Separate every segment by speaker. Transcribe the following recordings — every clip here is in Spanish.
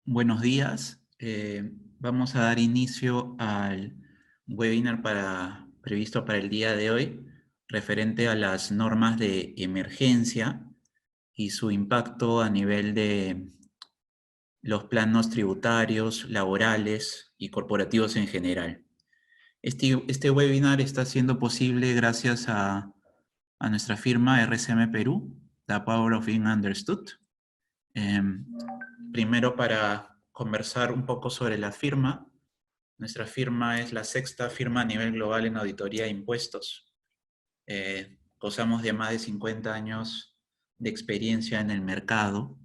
Speaker 1: Buenos días. Vamos a dar inicio al webinar previsto para el día de hoy, referente a las normas de emergencia y su impacto a nivel de los planos tributarios, laborales y corporativos en general. Este webinar está siendo posible gracias a nuestra firma RCM Perú, The Power of Being Understood. Primero, para conversar un poco sobre la firma. Nuestra firma es la sexta firma a nivel global en auditoría de impuestos. Gozamos de más de 50 años de experiencia en el mercado.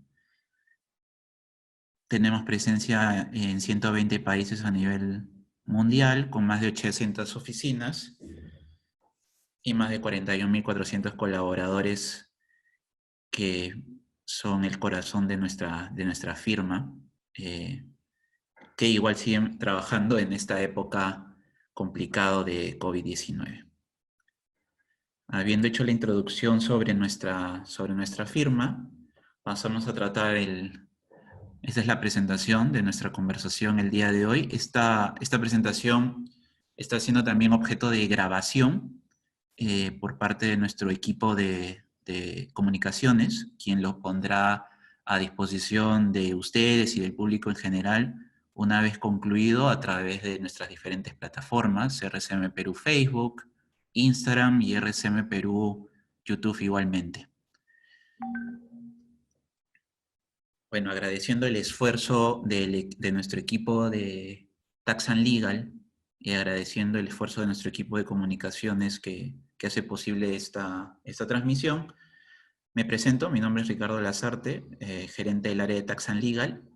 Speaker 1: Tenemos presencia en 120 países a nivel mundial, con más de 800 oficinas y más de 41.400 colaboradores que son el corazón de nuestra firma, que igual siguen trabajando en esta época complicada de COVID-19. Habiendo hecho la introducción sobre nuestra firma, pasamos a tratar esta es la presentación de nuestra conversación el día de hoy. Esta presentación está siendo también objeto de grabación por parte de nuestro equipo de comunicaciones, quien lo pondrá a disposición de ustedes y del público en general una vez concluido a través de nuestras diferentes plataformas, RCM Perú Facebook, Instagram y RCM Perú YouTube igualmente. Bueno, agradeciendo el esfuerzo de nuestro equipo de Tax and Legal y agradeciendo el esfuerzo de nuestro equipo de comunicaciones que hace posible esta transmisión, me presento. Mi nombre es Ricardo Lazarte, gerente del área de Tax and Legal,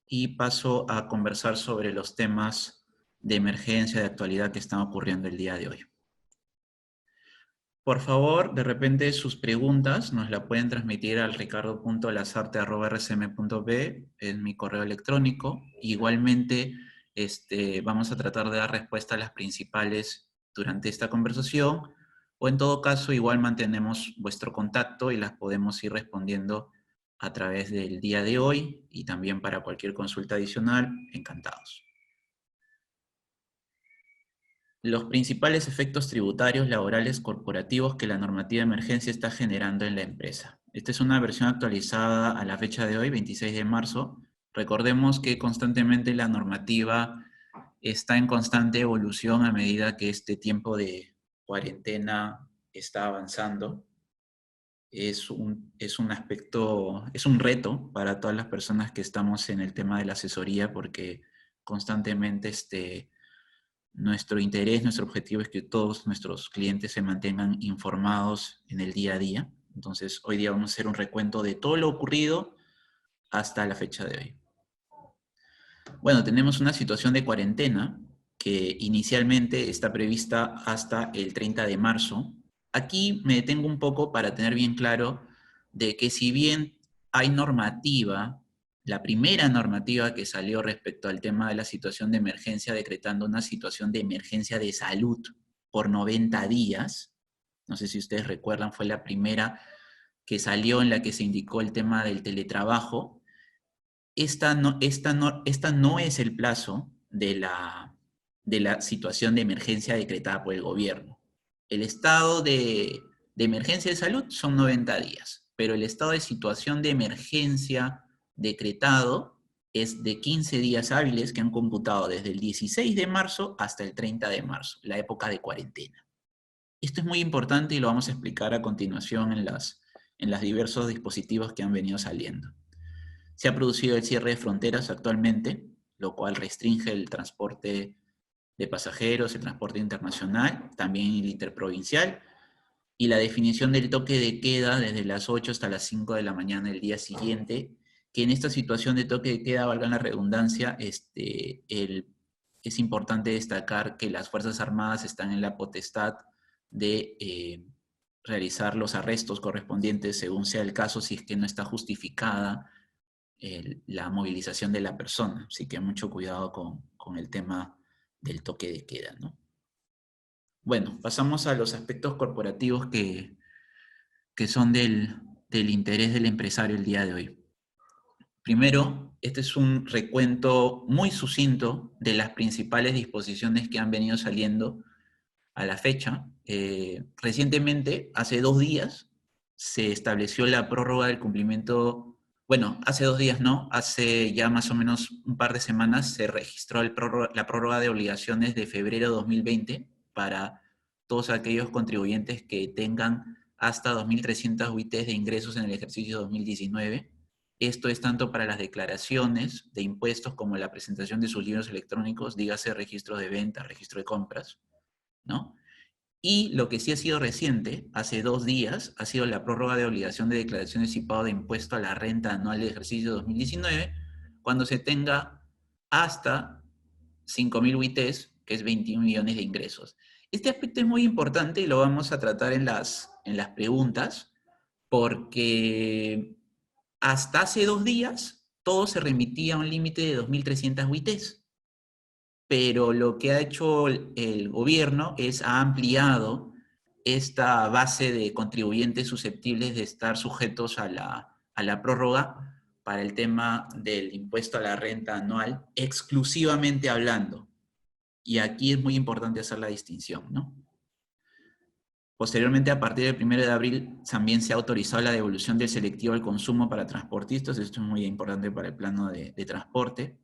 Speaker 1: y paso a conversar sobre los temas de emergencia, de actualidad que están ocurriendo el día de hoy. Por favor, de repente sus preguntas nos la pueden transmitir al ricardo.lazarte@rcm.pe, en mi correo electrónico. Igualmente, vamos a tratar de dar respuesta a las principales durante esta conversación, o en todo caso, igual mantenemos vuestro contacto y las podemos ir respondiendo a través del día de hoy, y también para cualquier consulta adicional, encantados. Los principales efectos tributarios, laborales, corporativos que la normativa de emergencia está generando en la empresa. Esta es una versión actualizada a la fecha de hoy, 26 de marzo. Recordemos que constantemente la normativa está en constante evolución a medida que este tiempo de cuarentena está avanzando. Es un aspecto, es un reto para todas las personas que estamos en el tema de la asesoría, porque constantemente nuestro interés, nuestro objetivo es que todos nuestros clientes se mantengan informados en el día a día. Entonces, hoy día vamos a hacer un recuento de todo lo ocurrido hasta la fecha de hoy. Bueno, tenemos una situación de cuarentena que inicialmente está prevista hasta el 30 de marzo. Aquí me detengo un poco para tener bien claro de que, si bien hay normativa, la primera normativa que salió respecto al tema de la situación de emergencia, decretando una situación de emergencia de salud por 90 días, no sé si ustedes recuerdan, fue la primera que salió en la que se indicó el tema del teletrabajo. Esta no es el plazo de la situación de emergencia decretada por el gobierno. El estado de emergencia de salud son 90 días, pero el estado de situación de emergencia decretado es de 15 días hábiles que han computado desde el 16 de marzo hasta el 30 de marzo, la época de cuarentena. Esto es muy importante y lo vamos a explicar a continuación en los diversos dispositivos que han venido saliendo. Se ha producido el cierre de fronteras actualmente, lo cual restringe el transporte de pasajeros, el transporte internacional, también el interprovincial, y la definición del toque de queda desde las 8 hasta las 5 de la mañana del día siguiente, que en esta situación de toque de queda, valga la redundancia, es importante destacar que las Fuerzas Armadas están en la potestad de realizar los arrestos correspondientes según sea el caso, si es que no está justificada la movilización de la persona. Así que mucho cuidado con el tema del toque de queda, ¿no? Bueno, pasamos a los aspectos corporativos que son del interés del empresario el día de hoy. Primero, este es un recuento muy sucinto de las principales disposiciones que han venido saliendo a la fecha. Recientemente, hace 2 días, se estableció la prórroga del cumplimiento. Bueno, hace 2 días no, hace ya más o menos un par de semanas se registró la prórroga de obligaciones de febrero de 2020 para todos aquellos contribuyentes que tengan hasta 2.300 UITs de ingresos en el ejercicio 2019. Esto es tanto para las declaraciones de impuestos como la presentación de sus libros electrónicos, dígase registro de ventas, registro de compras, ¿no? Y lo que sí ha sido reciente, hace 2 días, ha sido la prórroga de obligación de declaraciones y pago de impuesto a la renta anual del ejercicio 2019, cuando se tenga hasta 5.000 UITs, que es 21 millones de ingresos. Este aspecto es muy importante y lo vamos a tratar en las preguntas, porque hasta hace 2 días todo se remitía a un límite de 2.300 UITs. Pero lo que ha hecho el gobierno es ha ampliado esta base de contribuyentes susceptibles de estar sujetos a la prórroga para el tema del impuesto a la renta anual, exclusivamente hablando. Y aquí es muy importante hacer la distinción, ¿no? Posteriormente, a partir del 1 de abril, también se ha autorizado la devolución del selectivo al consumo para transportistas. Esto es muy importante para el plano de transporte.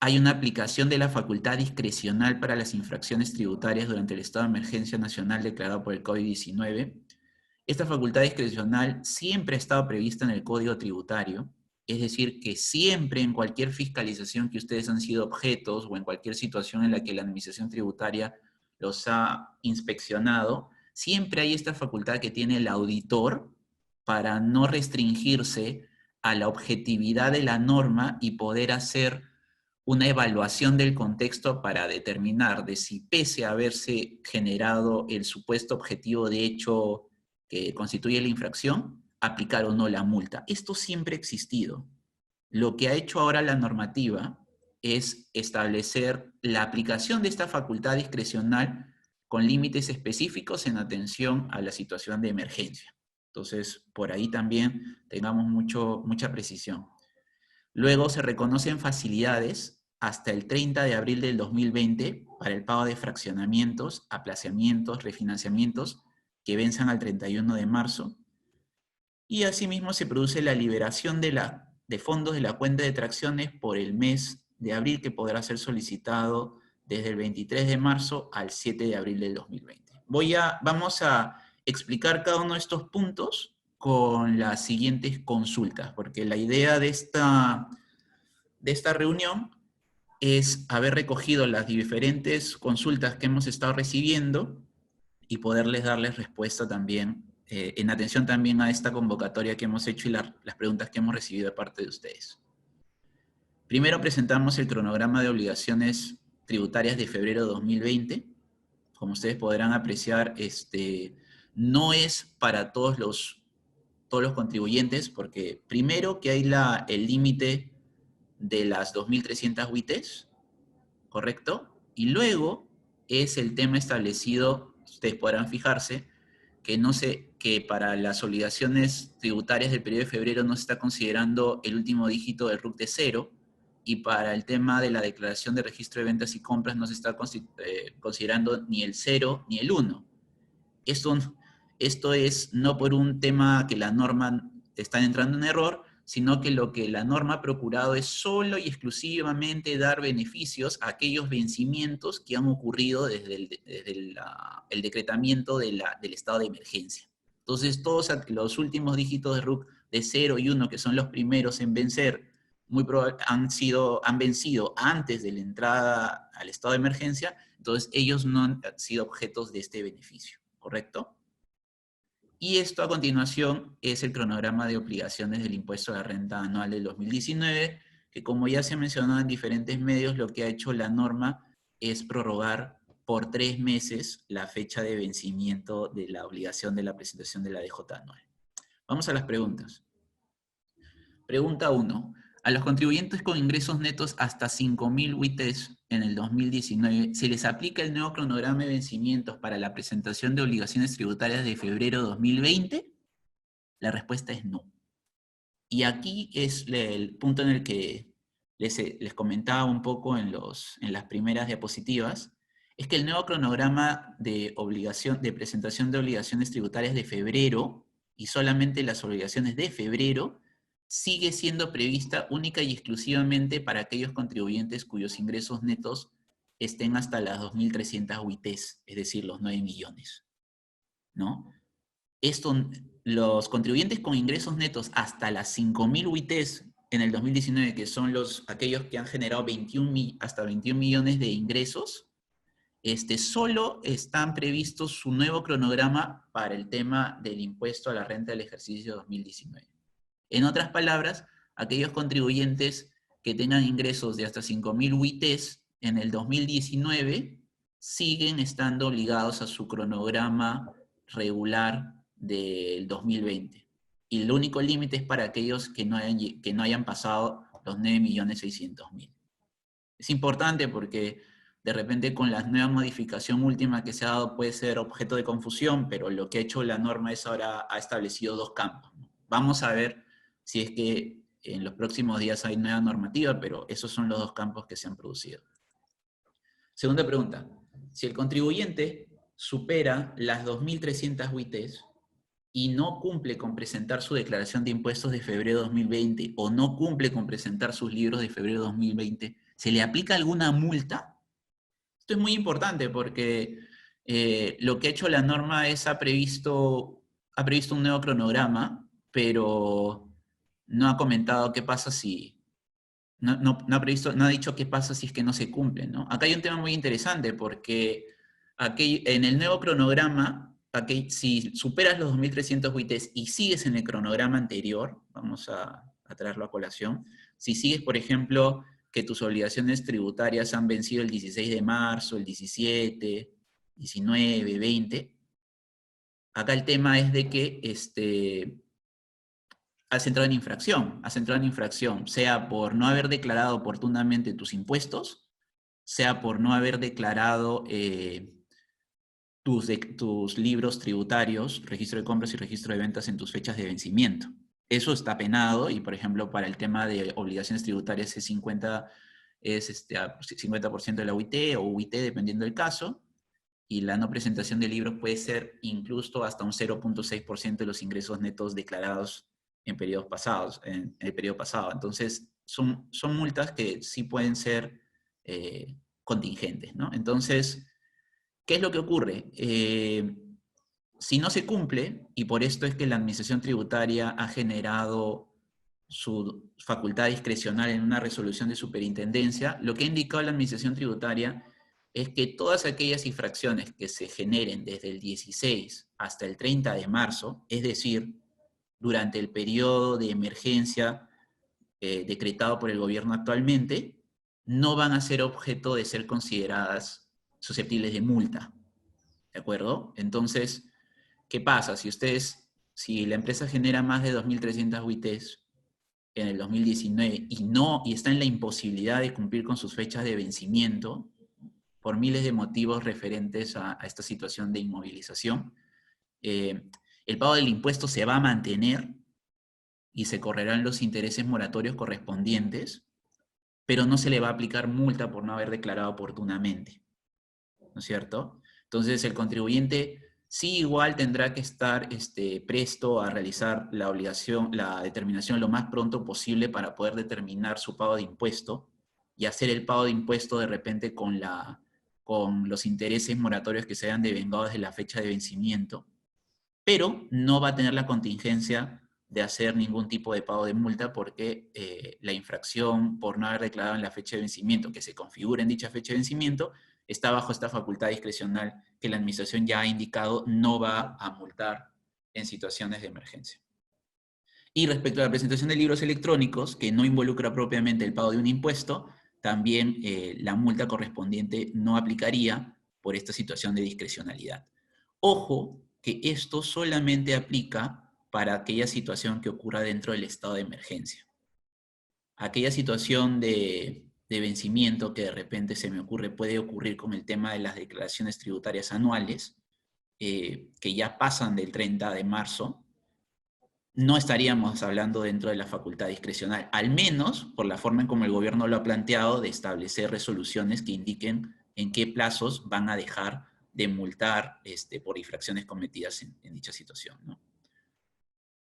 Speaker 1: Hay una aplicación de la facultad discrecional para las infracciones tributarias durante el estado de emergencia nacional declarado por el COVID-19. Esta facultad discrecional siempre ha estado prevista en el Código Tributario, es decir, que siempre en cualquier fiscalización que ustedes han sido objetos o en cualquier situación en la que la administración tributaria los ha inspeccionado, siempre hay esta facultad que tiene el auditor para no restringirse a la objetividad de la norma y poder hacer una evaluación del contexto para determinar de si, pese a haberse generado el supuesto objetivo de hecho que constituye la infracción, aplicar o no la multa. Esto siempre ha existido. Lo que ha hecho ahora la normativa es establecer la aplicación de esta facultad discrecional con límites específicos en atención a la situación de emergencia. Entonces, por ahí también tengamos mucha precisión. Luego se reconocen facilidades hasta el 30 de abril del 2020 para el pago de fraccionamientos, aplazamientos, refinanciamientos que venzan al 31 de marzo. Y asimismo se produce la liberación de fondos de la cuenta de tracciones por el mes de abril, que podrá ser solicitado desde el 23 de marzo al 7 de abril del 2020. Vamos a explicar cada uno de estos puntos con las siguientes consultas, porque la idea de esta reunión es haber recogido las diferentes consultas que hemos estado recibiendo y darles respuesta también, en atención también a esta convocatoria que hemos hecho y las preguntas que hemos recibido de parte de ustedes. Primero presentamos el cronograma de obligaciones tributarias de febrero de 2020. Como ustedes podrán apreciar, no es para todos los contribuyentes, porque primero que hay el límite de las 2.300 UITs, ¿correcto? Y luego es el tema establecido, ustedes podrán fijarse, que para las obligaciones tributarias del periodo de febrero no se está considerando el último dígito del RUC de 0, y para el tema de la declaración de registro de ventas y compras no se está considerando ni el 0 ni el 1. Esto es no por un tema que la norma está entrando en error, sino que lo que la norma ha procurado es solo y exclusivamente dar beneficios a aquellos vencimientos que han ocurrido desde el decretamiento del estado de emergencia. Entonces, todos los últimos dígitos de RUC de 0 y 1, que son los primeros en vencer, han vencido antes de la entrada al estado de emergencia, entonces ellos no han sido objetos de este beneficio, ¿correcto? Y esto a continuación es el cronograma de obligaciones del impuesto a la renta anual del 2019, que como ya se mencionó en diferentes medios, lo que ha hecho la norma es prorrogar por 3 meses la fecha de vencimiento de la obligación de la presentación de la DJ anual. Vamos a las preguntas. Pregunta 1. A los contribuyentes con ingresos netos hasta 5.000 UITs en el 2019, ¿se les aplica el nuevo cronograma de vencimientos para la presentación de obligaciones tributarias de febrero de 2020? La respuesta es no. Y aquí es el punto en el que les comentaba un poco en las primeras diapositivas, es que el nuevo cronograma de presentación de obligaciones tributarias de febrero, y solamente las obligaciones de febrero, sigue siendo prevista única y exclusivamente para aquellos contribuyentes cuyos ingresos netos estén hasta las 2.300 UITs, es decir, los 9 millones, ¿no? Los contribuyentes con ingresos netos hasta las 5.000 UITs en el 2019, que son aquellos que han generado hasta 21 millones de ingresos, solo están previstos su nuevo cronograma para el tema del impuesto a la renta del ejercicio 2019. En otras palabras, aquellos contribuyentes que tengan ingresos de hasta 5.000 UITs en el 2019 siguen estando ligados a su cronograma regular del 2020. Y el único límite es para aquellos que no hayan pasado los 9.600.000. Es importante porque de repente con la nueva modificación última que se ha dado puede ser objeto de confusión, pero lo que ha hecho la norma es ahora ha establecido dos campos. Vamos a ver si es que en los próximos días hay nueva normativa, pero esos son los dos campos que se han producido. Segunda pregunta. Si el contribuyente supera las 2.300 UITs y no cumple con presentar su declaración de impuestos de febrero de 2020 o no cumple con presentar sus libros de febrero de 2020, ¿se le aplica alguna multa? Esto es muy importante porque lo que ha hecho la norma es ha previsto un nuevo cronograma, pero no ha comentado qué pasa si, no ha dicho qué pasa si es que no se cumple, ¿no? Acá hay un tema muy interesante porque en el nuevo cronograma, si superas los 2.300 UITs y sigues en el cronograma anterior, vamos a traerlo a colación, si sigues, por ejemplo, que tus obligaciones tributarias han vencido el 16 de marzo, el 17, 19, 20, acá el tema es de que has entrado en infracción, sea por no haber declarado oportunamente tus impuestos, sea por no haber declarado tus libros tributarios, registro de compras y registro de ventas en tus fechas de vencimiento. Eso está penado y, por ejemplo, para el tema de obligaciones tributarias es 50% de la UIT o UIT, dependiendo del caso, y la no presentación de libros puede ser incluso hasta un 0.6% de los ingresos netos declarados en periodos pasados, en el periodo pasado. Entonces, son multas que sí pueden ser contingentes, ¿no? Entonces, ¿qué es lo que ocurre? Si no se cumple, y por esto es que la Administración Tributaria ha generado su facultad discrecional en una resolución de superintendencia, lo que ha indicado la Administración Tributaria es que todas aquellas infracciones que se generen desde el 16 hasta el 30 de marzo, es decir, durante el periodo de emergencia decretado por el gobierno actualmente, no van a ser objeto de ser consideradas susceptibles de multa. ¿De acuerdo? Entonces, ¿qué pasa? Si la empresa genera más de 2.300 UITs en el 2019 y está en la imposibilidad de cumplir con sus fechas de vencimiento, por miles de motivos referentes a esta situación de inmovilización, el pago del impuesto se va a mantener y se correrán los intereses moratorios correspondientes, pero no se le va a aplicar multa por no haber declarado oportunamente, ¿no es cierto? Entonces el contribuyente sí igual tendrá que estar presto a realizar la determinación lo más pronto posible para poder determinar su pago de impuesto y hacer el pago de impuesto de repente con los intereses moratorios que se hayan devengado desde la fecha de vencimiento, pero no va a tener la contingencia de hacer ningún tipo de pago de multa porque la infracción por no haber declarado en la fecha de vencimiento, que se configura en dicha fecha de vencimiento, está bajo esta facultad discrecional que la administración ya ha indicado no va a multar en situaciones de emergencia. Y respecto a la presentación de libros electrónicos, que no involucra propiamente el pago de un impuesto, también la multa correspondiente no aplicaría por esta situación de discrecionalidad. Ojo que esto solamente aplica para aquella situación que ocurra dentro del estado de emergencia. Aquella situación de vencimiento que de repente se me ocurre, puede ocurrir con el tema de las declaraciones tributarias anuales, que ya pasan del 30 de marzo, no estaríamos hablando dentro de la facultad discrecional, al menos por la forma en como el gobierno lo ha planteado de establecer resoluciones que indiquen en qué plazos van a dejar de multar por infracciones cometidas en dicha situación, ¿no?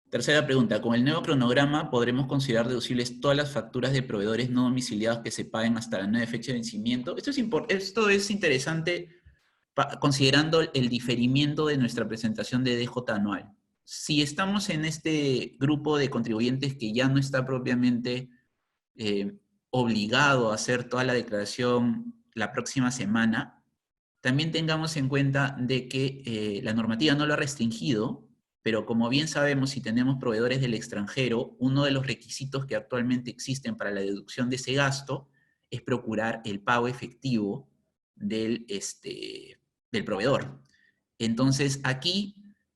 Speaker 1: Tercera pregunta, con el nuevo cronograma podremos considerar deducibles todas las facturas de proveedores no domiciliados que se paguen hasta la nueva fecha de vencimiento. Esto es interesante considerando el diferimiento de nuestra presentación de DJ anual. Si estamos en este grupo de contribuyentes que ya no está propiamente eh, obligado a hacer toda la declaración la próxima semana, también tengamos en cuenta de que la normativa no lo ha restringido, pero como bien sabemos, si tenemos proveedores del extranjero, uno de los requisitos que actualmente existen para la deducción de ese gasto es procurar el pago efectivo del proveedor. Entonces, aquí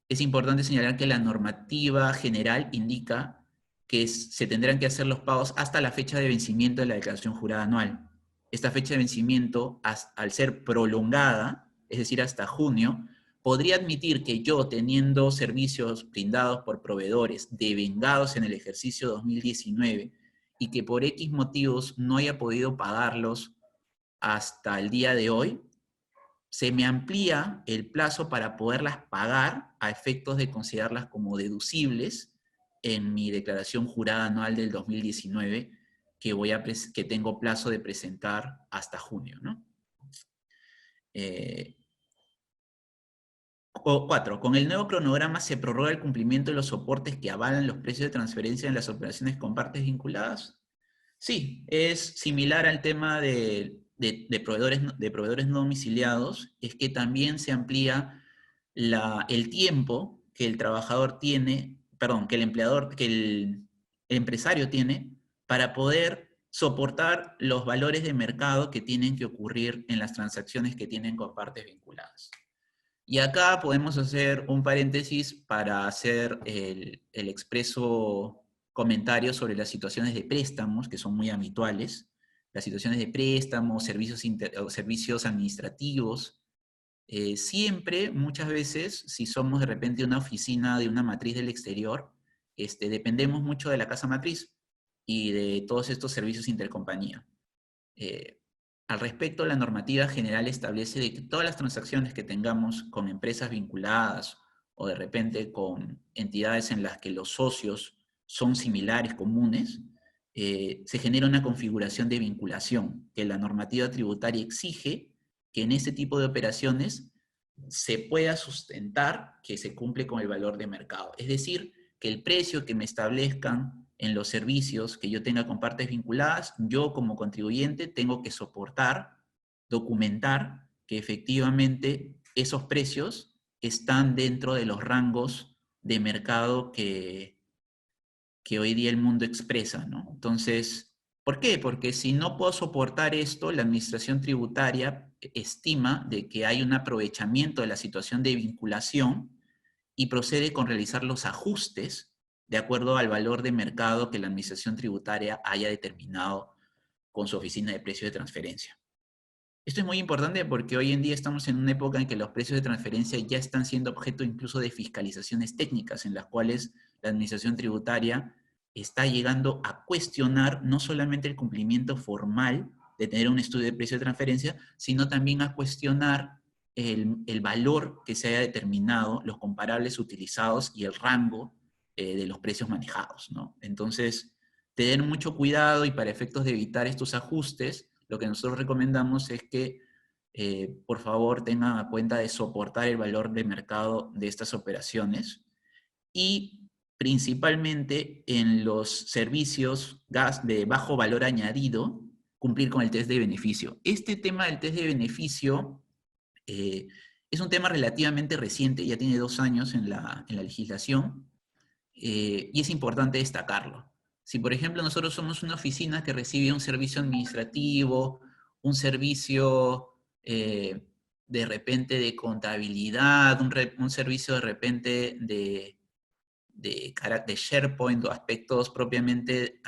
Speaker 1: es importante señalar que la normativa general indica que se tendrán que hacer los pagos hasta la fecha de vencimiento de la declaración jurada anual. Esta fecha de vencimiento, al ser prolongada, es decir, hasta junio, podría admitir que yo, teniendo servicios brindados por proveedores devengados en el ejercicio 2019 y que por X motivos no haya podido pagarlos hasta el día de hoy, se me amplía el plazo para poderlas pagar a efectos de considerarlas como deducibles en mi declaración jurada anual del 2019 que tengo plazo de presentar hasta junio, ¿no? 4. Con el nuevo cronograma se prorroga el cumplimiento de los soportes que avalan los precios de transferencia en las operaciones con partes vinculadas. Sí, es similar al tema de proveedores no domiciliados, es que también se amplía el tiempo que el trabajador tiene, perdón, que el empleador, que el empresario tiene para poder soportar los valores de mercado que tienen que ocurrir en las transacciones que tienen con partes vinculadas. Y acá podemos hacer un paréntesis para hacer el expreso comentario sobre las situaciones de préstamos, que son muy habituales. Las situaciones de préstamos, servicios administrativos. Siempre, muchas veces, si somos de repente una oficina de una matriz del exterior, dependemos mucho de la casa matriz y de todos estos servicios intercompañía. Al respecto, la normativa general establece de que todas las transacciones que tengamos con empresas vinculadas o de repente con entidades en las que los socios son similares, comunes, se genera una configuración de vinculación que la normativa tributaria exige que en ese tipo de operaciones se pueda sustentar que se cumple con el valor de mercado. Es decir, que el precio que me establezcan en los servicios que yo tenga con partes vinculadas, yo como contribuyente tengo que soportar, documentar que efectivamente esos precios están dentro de los rangos de mercado que hoy día el mundo expresa, ¿no? Entonces, ¿por qué? Porque si no puedo soportar esto, la administración tributaria estima de que hay un aprovechamiento de la situación de vinculación y procede con realizar los ajustes de acuerdo al valor de mercado que la administración tributaria haya determinado con su oficina de precios de transferencia. Esto es muy importante porque hoy en día estamos en una época en que los precios de transferencia ya están siendo objeto incluso de fiscalizaciones técnicas en las cuales la administración tributaria está llegando a cuestionar no solamente el cumplimiento formal de tener un estudio de precio de transferencia, sino también a cuestionar el valor que se haya determinado, los comparables utilizados y el rango de los precios manejados, ¿no? Entonces, tener mucho cuidado y para efectos de evitar estos ajustes, lo que nosotros recomendamos es que por favor tengan a cuenta de soportar el valor de mercado de estas operaciones y principalmente en los servicios gas de bajo valor añadido, cumplir con el test de beneficio. Este tema del test de beneficio es un tema relativamente reciente, ya tiene 2 años en la legislación, y es importante destacarlo. Si, por ejemplo, nosotros somos una oficina que recibe un servicio administrativo, un servicio de repente de contabilidad, un servicio de repente de SharePoint o aspectos propiamente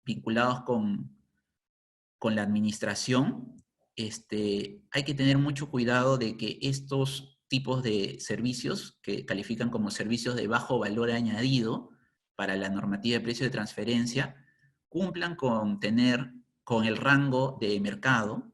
Speaker 1: vinculados con la administración, hay que tener mucho cuidado de que estos tipos de servicios que califican como servicios de bajo valor añadido para la normativa de precios de transferencia, cumplan con el rango de mercado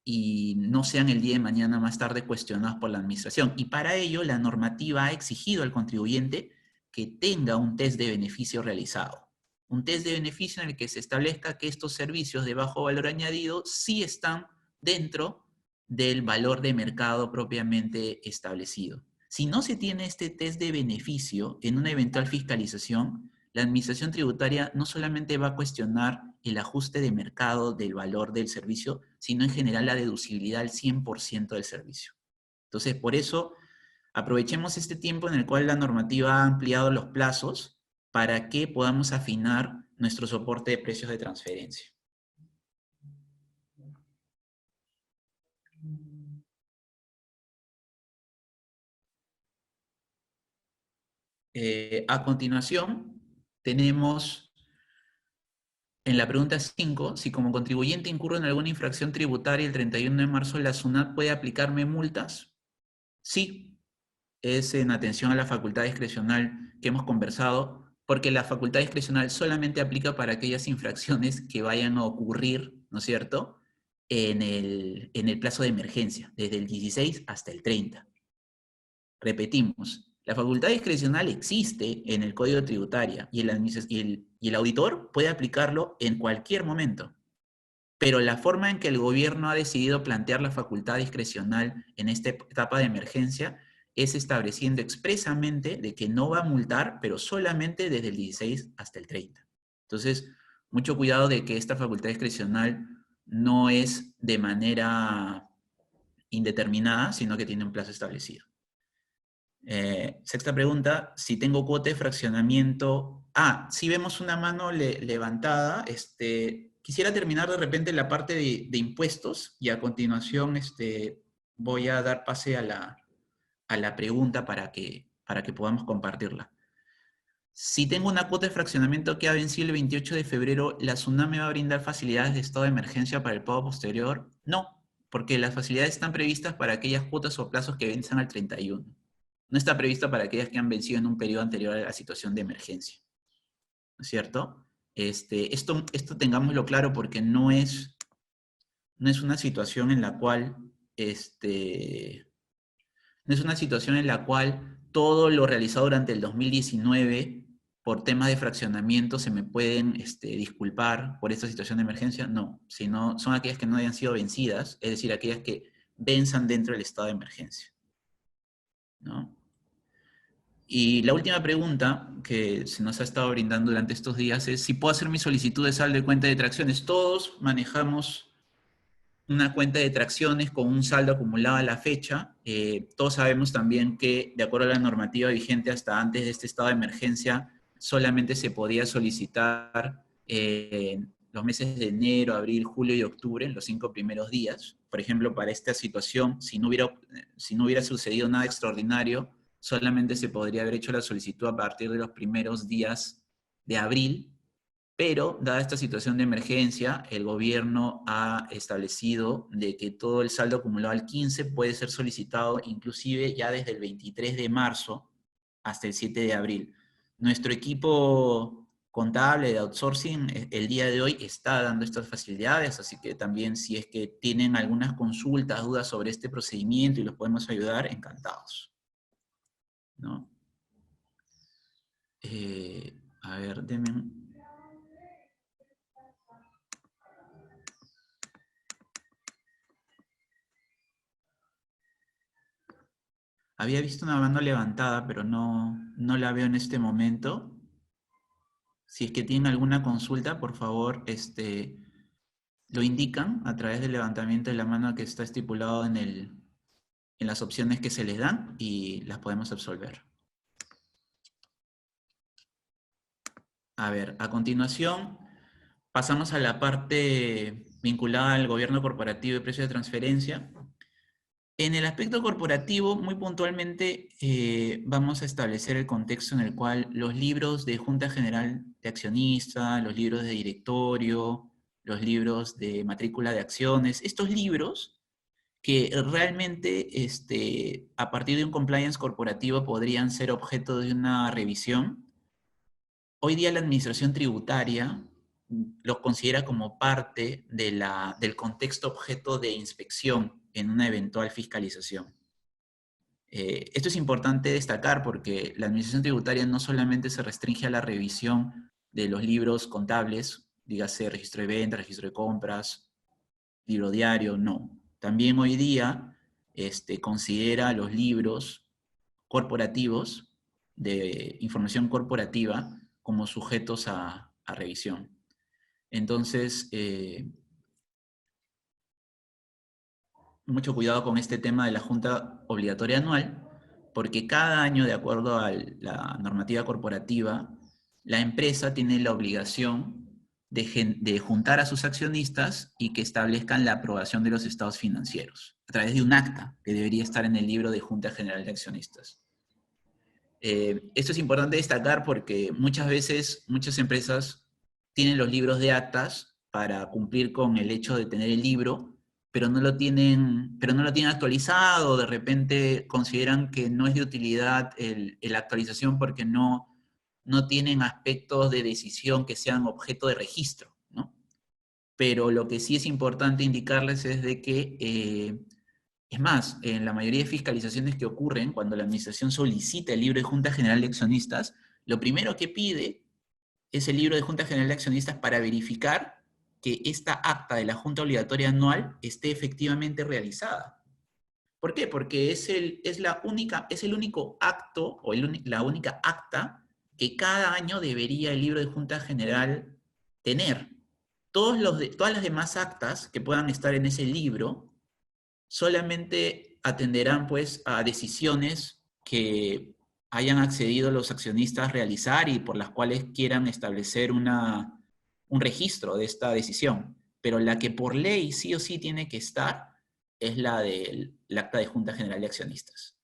Speaker 1: y no sean el día de mañana más tarde cuestionados por la administración. Y para ello, la normativa ha exigido al contribuyente que tenga un test de beneficio realizado. Un test de beneficio en el que se establezca que estos servicios de bajo valor añadido sí están dentro del valor de mercado propiamente establecido. Si no se tiene este test de beneficio en una eventual fiscalización, la administración tributaria no solamente va a cuestionar el ajuste de mercado del valor del servicio, sino en general la deducibilidad al 100% del servicio. Entonces, por eso, aprovechemos este tiempo en el cual la normativa ha ampliado los plazos para que podamos afinar nuestro soporte de precios de transferencia. A continuación, tenemos en la pregunta 5, si como contribuyente incurro en alguna infracción tributaria el 31 de marzo, ¿la SUNAT puede aplicarme multas? Sí, es en atención a la facultad discrecional que hemos conversado, porque la facultad discrecional solamente aplica para aquellas infracciones que vayan a ocurrir, ¿no es cierto?, en el plazo de emergencia, desde el 16 hasta el 30. Repetimos, la facultad discrecional existe en el Código Tributario y el auditor puede aplicarlo en cualquier momento. Pero la forma en que el gobierno ha decidido plantear la facultad discrecional en esta etapa de emergencia es estableciendo expresamente de que no va a multar, pero solamente desde el 16 hasta el 30. Entonces, mucho cuidado de que esta facultad discrecional no es de manera indeterminada, sino que tiene un plazo establecido. Sexta pregunta, si tengo cuota de fraccionamiento... si vemos una mano levantada, quisiera terminar de repente la parte de impuestos y a continuación voy a dar pase a la pregunta para que podamos compartirla. Si tengo una cuota de fraccionamiento que ha vencido el 28 de febrero, ¿la SUNAT me va a brindar facilidades de estado de emergencia para el pago posterior? No, porque las facilidades están previstas para aquellas cuotas o plazos que venzan al 31. No está prevista para aquellas que han vencido en un periodo anterior a la situación de emergencia. ¿No es cierto? Esto tengámoslo claro porque no es una situación en la cual no es una situación en la cual todo lo realizado durante el 2019 por temas de fraccionamiento se me pueden disculpar por esta situación de emergencia. No, sino son aquellas que no hayan sido vencidas, es decir, aquellas que venzan dentro del estado de emergencia, ¿no? Y la última pregunta que se nos ha estado brindando durante estos días es si puedo hacer mi solicitud de saldo de cuenta de tracciones. Todos manejamos una cuenta de tracciones con un saldo acumulado a la fecha. Todos sabemos también que, de acuerdo a la normativa vigente hasta antes de este estado de emergencia, solamente se podía solicitar los meses de enero, abril, julio y octubre, en los 5 primeros días. Por ejemplo, para esta situación, si no hubiera sucedido nada extraordinario, solamente se podría haber hecho la solicitud a partir de los primeros días de abril, pero dada esta situación de emergencia, el gobierno ha establecido de que todo el saldo acumulado al 15 puede ser solicitado inclusive ya desde el 23 de marzo hasta el 7 de abril. Nuestro equipo contable de outsourcing el día de hoy está dando estas facilidades, así que también si es que tienen algunas consultas, dudas sobre este procedimiento y los podemos ayudar, encantados, ¿no? A ver, denme... Había visto una mano levantada, pero no la veo en este momento. Si es que tienen alguna consulta, por favor, lo indican a través del levantamiento de la mano que está estipulado en las opciones que se les dan y las podemos absolver. A ver, a continuación pasamos a la parte vinculada al gobierno corporativo y precios de transferencia. En el aspecto corporativo, muy puntualmente, vamos a establecer el contexto en el cual los libros de Junta General de Accionista, los libros de directorio, los libros de matrícula de acciones, estos libros que realmente a partir de un compliance corporativo podrían ser objeto de una revisión. Hoy día la administración tributaria los considera como parte del contexto objeto de inspección en una eventual fiscalización. Esto es importante destacar porque la administración tributaria no solamente se restringe a la revisión de los libros contables, dígase registro de ventas, registro de compras, libro diario, no. También hoy día considera los libros corporativos de información corporativa como sujetos a revisión. Entonces, mucho cuidado con este tema de la junta obligatoria anual, porque cada año, de acuerdo a la normativa corporativa, la empresa tiene la obligación de juntar a sus accionistas y que establezcan la aprobación de los estados financieros, a través de un acta que debería estar en el libro de Junta General de Accionistas. Esto es importante destacar porque muchas veces muchas empresas tienen los libros de actas para cumplir con el hecho de tener el libro, pero no lo tienen actualizado, de repente consideran que no es de utilidad la actualización porque no tienen aspectos de decisión que sean objeto de registro, ¿no? Pero lo que sí es importante indicarles es de que es más, en la mayoría de fiscalizaciones que ocurren, cuando la administración solicita el libro de Junta General de Accionistas, lo primero que pide es el libro de Junta General de Accionistas para verificar que esta acta de la Junta Obligatoria Anual esté efectivamente realizada. ¿Por qué? Porque es el único acto o la única acta que cada año debería el libro de Junta General tener. Todas las demás actas que puedan estar en ese libro solamente atenderán pues a decisiones que hayan accedido los accionistas a realizar y por las cuales quieran establecer un registro de esta decisión. Pero la que por ley sí o sí tiene que estar es la del acta de Junta General de Accionistas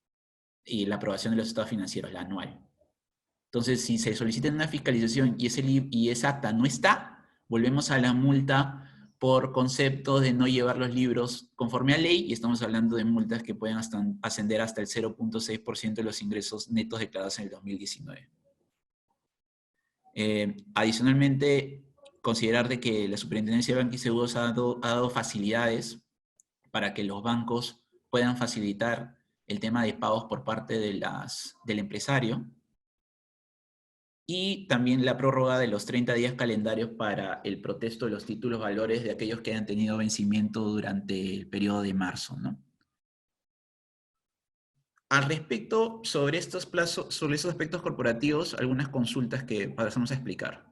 Speaker 1: y la aprobación de los estados financieros, la anual. Entonces, si se solicita una fiscalización y esa acta no está, volvemos a la multa por concepto de no llevar los libros conforme a ley, y estamos hablando de multas que pueden ascender hasta el 0.6% de los ingresos netos declarados en el 2019. Adicionalmente, considerar de que la Superintendencia de Banca y Seguros ha dado facilidades para que los bancos puedan facilitar el tema de pagos por parte del empresario, y también la prórroga de los 30 días calendarios para el protesto de los títulos valores de aquellos que hayan tenido vencimiento durante el periodo de marzo, ¿no? Al respecto, sobre estos plazos, sobre esos aspectos corporativos, algunas consultas que pasamos a explicar.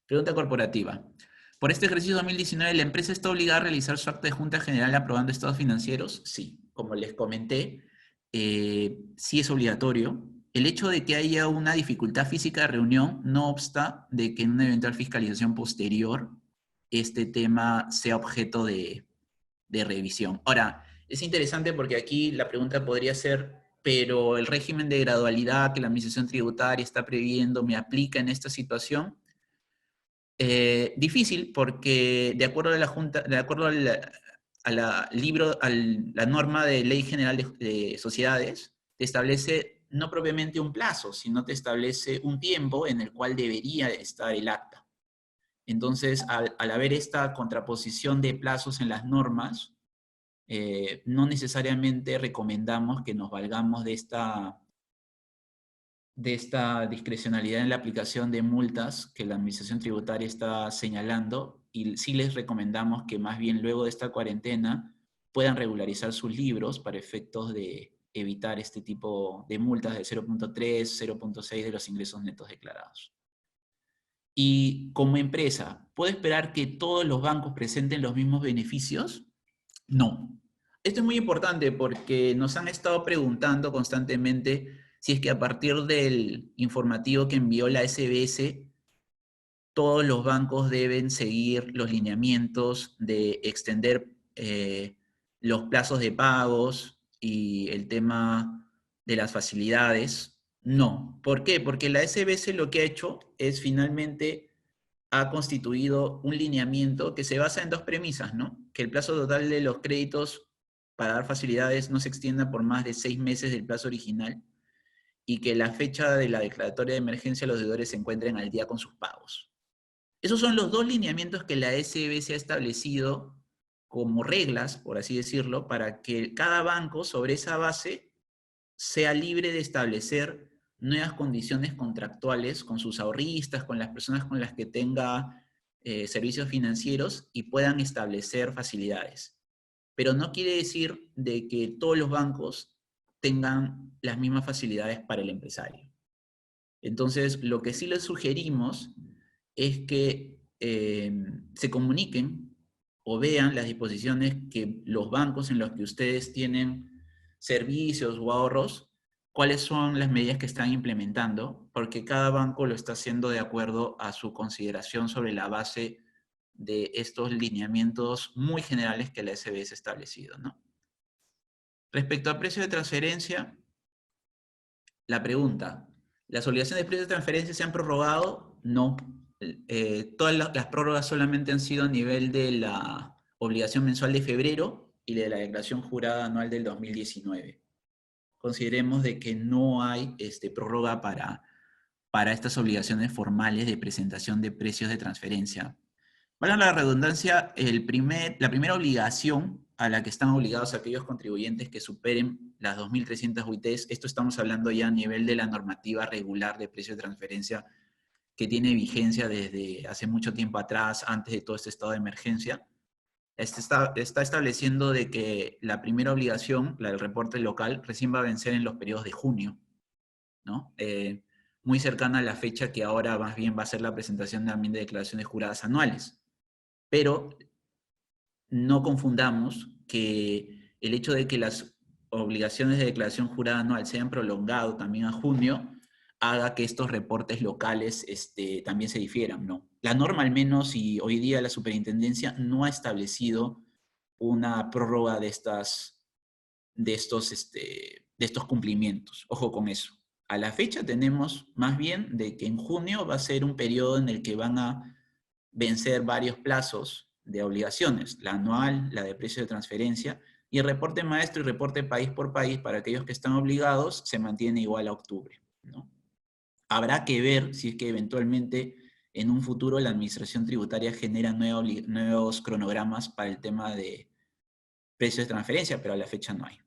Speaker 1: Pregunta corporativa. ¿Por este ejercicio 2019 la empresa está obligada a realizar su acta de junta general aprobando estados financieros? Sí, como les comenté, sí es obligatorio. El hecho de que haya una dificultad física de reunión no obsta de que en una eventual fiscalización posterior este tema sea objeto de revisión. Ahora, es interesante porque aquí la pregunta podría ser, pero el régimen de gradualidad que la administración tributaria está previendo, ¿me aplica en esta situación? Difícil porque de acuerdo a la Junta, de acuerdo la norma de Ley General de Sociedades, te establece no propiamente un plazo, sino te establece un tiempo en el cual debería estar el acta. Entonces, al haber esta contraposición de plazos en las normas, no necesariamente recomendamos que nos valgamos de esta discrecionalidad en la aplicación de multas que la Administración Tributaria está señalando, y sí les recomendamos que más bien luego de esta cuarentena puedan regularizar sus libros para efectos de evitar este tipo de multas de 0.3, 0.6 de los ingresos netos declarados. Y como empresa, ¿puede esperar que todos los bancos presenten los mismos beneficios? No. Esto es muy importante porque nos han estado preguntando constantemente si es que a partir del informativo que envió la SBS, todos los bancos deben seguir los lineamientos de extender los plazos de pagos y el tema de las facilidades. No. ¿Por qué? Porque la SBS lo que ha hecho es finalmente ha constituido un lineamiento que se basa en dos premisas, ¿no? Que el plazo total de los créditos para dar facilidades no se extienda por más de 6 meses del plazo original y que la fecha de la declaratoria de emergencia los deudores se encuentren al día con sus pagos. Esos son los dos lineamientos que la SBS ha establecido como reglas, por así decirlo, para que cada banco sobre esa base sea libre de establecer nuevas condiciones contractuales con sus ahorristas, con las personas con las que tenga servicios financieros y puedan establecer facilidades. Pero no quiere decir de que todos los bancos tengan las mismas facilidades para el empresario. Entonces, lo que sí les sugerimos es que se comuniquen o vean las disposiciones que los bancos en los que ustedes tienen servicios o ahorros, cuáles son las medidas que están implementando, porque cada banco lo está haciendo de acuerdo a su consideración sobre la base de estos lineamientos muy generales que la SBS ha establecido, ¿no? Respecto al precio de transferencia, la pregunta, ¿las obligaciones de precio de transferencia se han prorrogado? No. Todas las prórrogas solamente han sido a nivel de la obligación mensual de febrero y de la declaración jurada anual del 2019. Consideremos de que no hay prórroga para estas obligaciones formales de presentación de precios de transferencia. Valga la redundancia, la primera obligación a la que están obligados aquellos contribuyentes que superen las 2.300 UITs, esto estamos hablando ya a nivel de la normativa regular de precio de transferencia que tiene vigencia desde hace mucho tiempo atrás, antes de todo este estado de emergencia, está estableciendo de que la primera obligación, la del reporte local, recién va a vencer en los periodos de junio, ¿no? Muy cercana a la fecha que ahora más bien va a ser la presentación también de declaraciones juradas anuales. Pero no confundamos que el hecho de que las obligaciones de declaración jurada anual se hayan prolongado también a junio haga que estos reportes locales también se difieran, ¿no? La norma al menos, y hoy día la superintendencia no ha establecido una prórroga de estos cumplimientos. Ojo con eso. A la fecha tenemos más bien de que en junio va a ser un periodo en el que van a vencer varios plazos de obligaciones, la anual, la de precio de transferencia, y el reporte maestro y reporte país por país para aquellos que están obligados se mantiene igual a octubre, ¿no? Habrá que ver si es que eventualmente en un futuro la administración tributaria genera nuevos cronogramas para el tema de precios de transferencia, pero a la fecha no hay.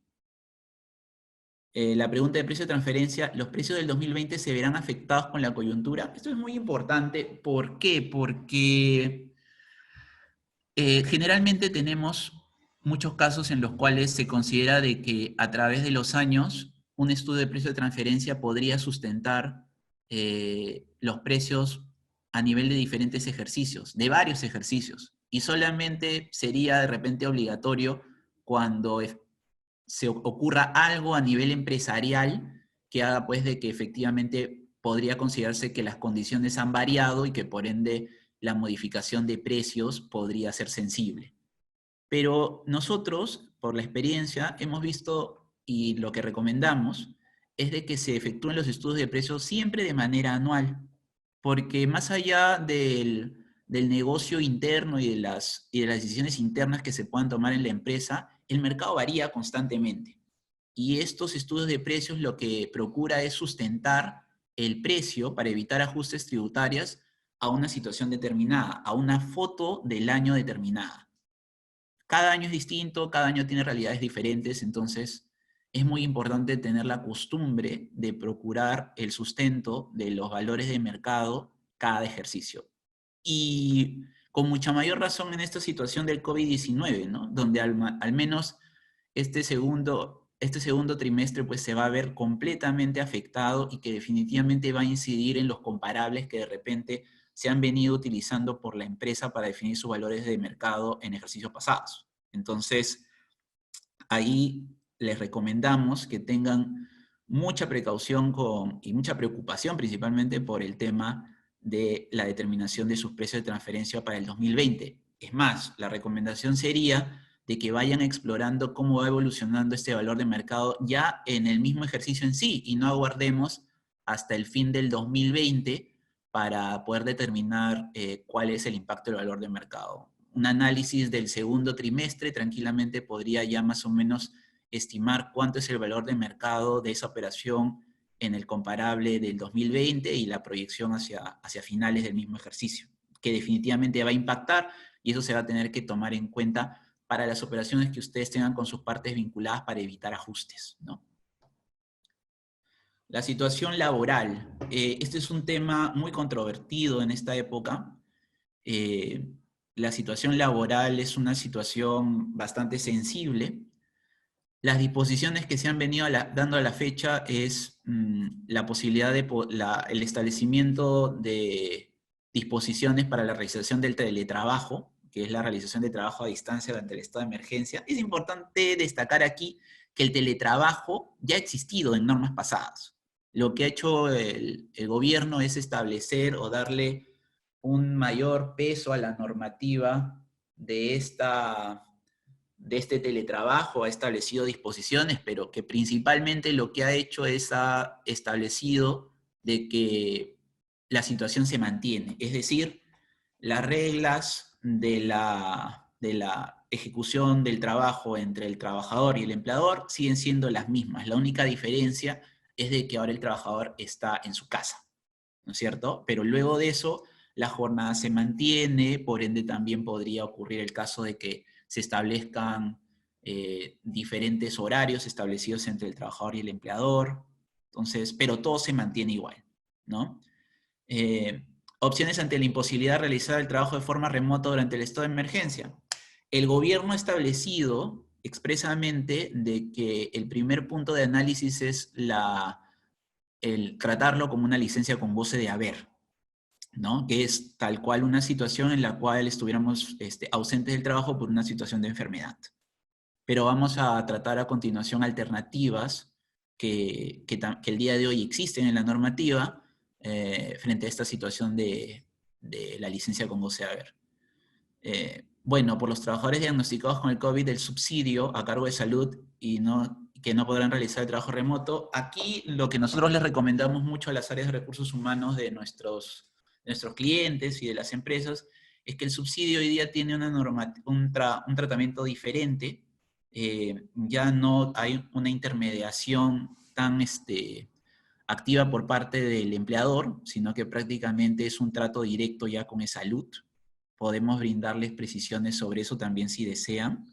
Speaker 1: La pregunta de precio de transferencia, ¿los precios del 2020 se verán afectados con la coyuntura? Esto es muy importante. ¿Por qué? Porque generalmente tenemos muchos casos en los cuales se considera de que a través de los años un estudio de precio de transferencia podría sustentar los precios a nivel de diferentes ejercicios, de varios ejercicios, y solamente sería de repente obligatorio cuando se ocurra algo a nivel empresarial que haga pues de que efectivamente podría considerarse que las condiciones han variado y que por ende la modificación de precios podría ser sensible. Pero nosotros, por la experiencia, hemos visto y lo que recomendamos es de que se efectúen los estudios de precios siempre de manera anual, porque más allá del negocio interno y de las decisiones internas que se puedan tomar en la empresa, el mercado varía constantemente. Y estos estudios de precios lo que procura es sustentar el precio para evitar ajustes tributarios a una situación determinada, a una foto del año determinada. Cada año es distinto, cada año tiene realidades diferentes, entonces es muy importante tener la costumbre de procurar el sustento de los valores de mercado cada ejercicio. Y con mucha mayor razón en esta situación del COVID-19, ¿no? Donde al menos este segundo trimestre pues se va a ver completamente afectado y que definitivamente va a incidir en los comparables que de repente se han venido utilizando por la empresa para definir sus valores de mercado en ejercicios pasados. Entonces, ahí les recomendamos que tengan mucha precaución y mucha preocupación principalmente por el tema de la determinación de sus precios de transferencia para el 2020. Es más, la recomendación sería de que vayan explorando cómo va evolucionando este valor de mercado ya en el mismo ejercicio en sí y no aguardemos hasta el fin del 2020 para poder determinar cuál es el impacto del valor de mercado. Un análisis del segundo trimestre tranquilamente podría ya más o menos estimar cuánto es el valor de mercado de esa operación en el comparable del 2020 y la proyección hacia finales del mismo ejercicio, que definitivamente va a impactar y eso se va a tener que tomar en cuenta para las operaciones que ustedes tengan con sus partes vinculadas para evitar ajustes, ¿no? La situación laboral. Este es un tema muy controvertido en esta época. La situación laboral es una situación bastante sensible. Las disposiciones que se han venido dando a la fecha es la posibilidad de el establecimiento de disposiciones para la realización del teletrabajo, que es la realización de trabajo a distancia durante el estado de emergencia. Es importante destacar aquí que el teletrabajo ya ha existido en normas pasadas. Lo que ha hecho el gobierno es establecer o darle un mayor peso a la normativa de este teletrabajo, ha establecido disposiciones, pero que principalmente lo que ha hecho es ha establecido de que la situación se mantiene. Es decir, las reglas de la ejecución del trabajo entre el trabajador y el empleador siguen siendo las mismas. La única diferencia es de que ahora el trabajador está en su casa, ¿no es cierto? Pero luego de eso, la jornada se mantiene, por ende también podría ocurrir el caso de que se establezcan diferentes horarios establecidos entre el trabajador y el empleador, entonces, pero todo se mantiene igual, ¿no? Opciones ante la imposibilidad de realizar el trabajo de forma remota durante el estado de emergencia. El gobierno ha establecido expresamente de que el primer punto de análisis es el tratarlo como una licencia con goce de haber, ¿no? Que es tal cual una situación en la cual estuviéramos ausentes del trabajo por una situación de enfermedad. Pero vamos a tratar a continuación alternativas que el día de hoy existen en la normativa frente a esta situación de la licencia con goce de haber. Bueno, por los trabajadores diagnosticados con el COVID, el subsidio a cargo de salud que no podrán realizar el trabajo remoto. Aquí lo que nosotros les recomendamos mucho a las áreas de recursos humanos de nuestros clientes y de las empresas es que el subsidio hoy día tiene un tratamiento diferente. Ya no hay una intermediación tan activa por parte del empleador, sino que prácticamente es un trato directo ya con salud. Podemos brindarles precisiones sobre eso también si desean,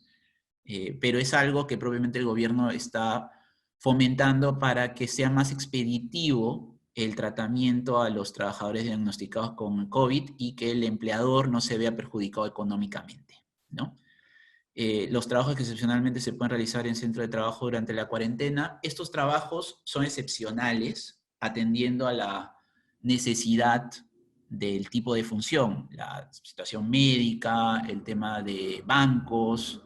Speaker 1: pero es algo que propiamente el gobierno está fomentando para que sea más expeditivo el tratamiento a los trabajadores diagnosticados con COVID y que el empleador no se vea perjudicado económicamente, ¿no? Los trabajos que excepcionalmente se pueden realizar en centro de trabajo durante la cuarentena, estos trabajos son excepcionales, atendiendo a la necesidad del tipo de función, la situación médica, el tema de bancos,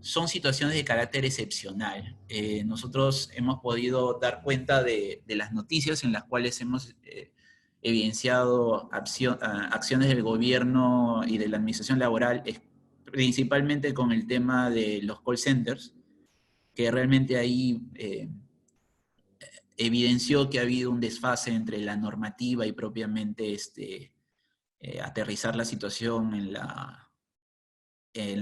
Speaker 1: son situaciones de carácter excepcional. Nosotros hemos podido dar cuenta de las noticias en las cuales hemos evidenciado acciones del gobierno y de la administración laboral, principalmente con el tema de los call centers, que realmente ahí evidenció que ha habido un desfase entre la normativa y propiamente aterrizar la situación en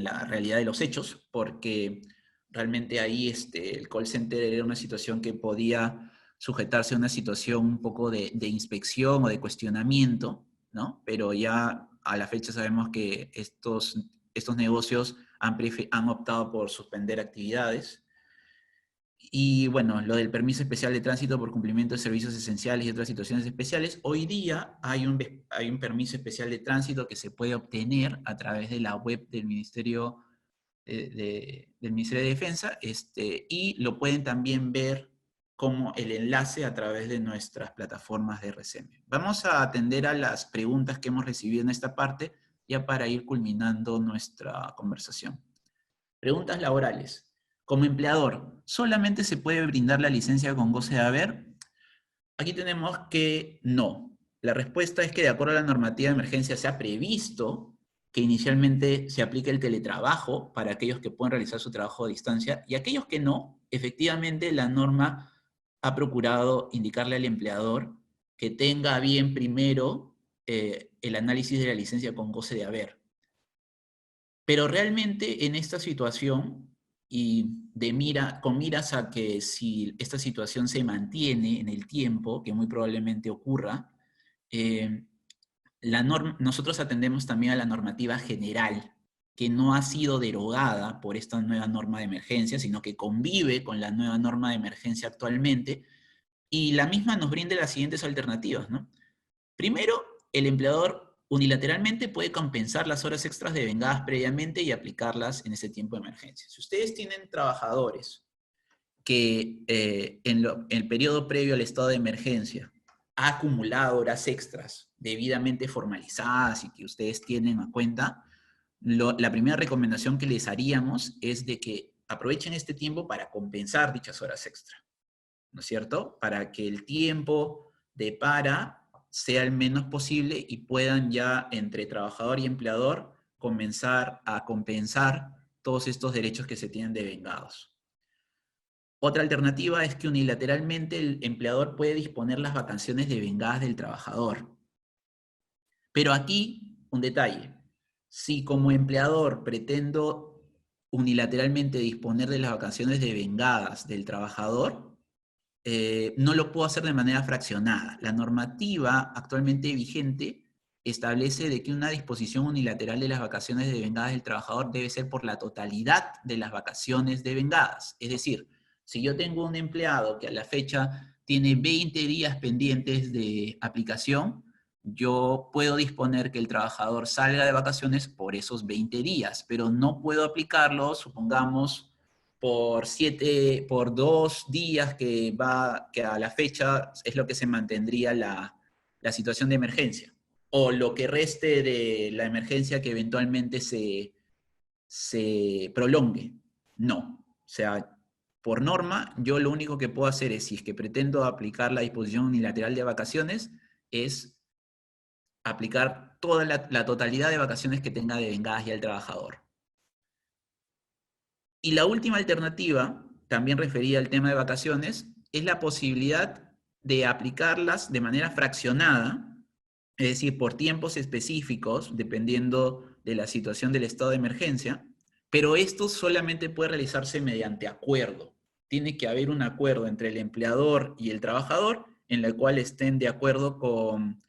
Speaker 1: la realidad de los hechos, porque realmente ahí el call center era una situación que podía sujetarse a una situación un poco de inspección o de cuestionamiento, ¿no? Pero ya a la fecha sabemos que estos negocios han optado por suspender actividades. Y bueno, lo del permiso especial de tránsito por cumplimiento de servicios esenciales y otras situaciones especiales. Hoy día hay un permiso especial de tránsito que se puede obtener a través de la web del Ministerio del Ministerio de Defensa, y lo pueden también ver como el enlace a través de nuestras plataformas de RCM. Vamos a atender a las preguntas que hemos recibido en esta parte, ya para ir culminando nuestra conversación. Preguntas laborales. Como empleador, ¿solamente se puede brindar la licencia con goce de haber? Aquí tenemos que no. La respuesta es que de acuerdo a la normativa de emergencia se ha previsto que inicialmente se aplique el teletrabajo para aquellos que pueden realizar su trabajo a distancia y aquellos que no, efectivamente la norma ha procurado indicarle al empleador que tenga bien primero el análisis de la licencia con goce de haber. Pero realmente en esta situación, y con miras a que si esta situación se mantiene en el tiempo, que muy probablemente ocurra, nosotros atendemos también a la normativa general, que no ha sido derogada por esta nueva norma de emergencia, sino que convive con la nueva norma de emergencia actualmente, y la misma nos brinda las siguientes alternativas, ¿no? Primero, el empleador unilateralmente puede compensar las horas extras devengadas previamente y aplicarlas en ese tiempo de emergencia. Si ustedes tienen trabajadores que en el periodo previo al estado de emergencia ha acumulado horas extras debidamente formalizadas y que ustedes tienen a cuenta, la primera recomendación que les haríamos es de que aprovechen este tiempo para compensar dichas horas extra, ¿no es cierto? Para que el tiempo de para sea el menos posible y puedan ya entre trabajador y empleador comenzar a compensar todos estos derechos que se tienen devengados. Otra alternativa es que unilateralmente el empleador puede disponer las vacaciones devengadas del trabajador. Pero aquí, un detalle. Si como empleador pretendo unilateralmente disponer de las vacaciones devengadas del trabajador, no lo puedo hacer de manera fraccionada. La normativa actualmente vigente establece de que una disposición unilateral de las vacaciones devengadas del trabajador debe ser por la totalidad de las vacaciones devengadas. Es decir, si yo tengo un empleado que a la fecha tiene 20 días pendientes de aplicación, yo puedo disponer que el trabajador salga de vacaciones por esos 20 días, pero no puedo aplicarlo, supongamos, por 2 días que a la fecha es lo que se mantendría la situación de emergencia, o lo que reste de la emergencia que eventualmente se prolongue. No. O sea, por norma, yo lo único que puedo hacer es, si es que pretendo aplicar la disposición unilateral de vacaciones, es aplicar toda la totalidad de vacaciones que tenga devengadas ya el trabajador. Y la última alternativa, también referida al tema de vacaciones, es la posibilidad de aplicarlas de manera fraccionada, es decir, por tiempos específicos, dependiendo de la situación del estado de emergencia, pero esto solamente puede realizarse mediante acuerdo. Tiene que haber un acuerdo entre el empleador y el trabajador en el cual estén de acuerdo con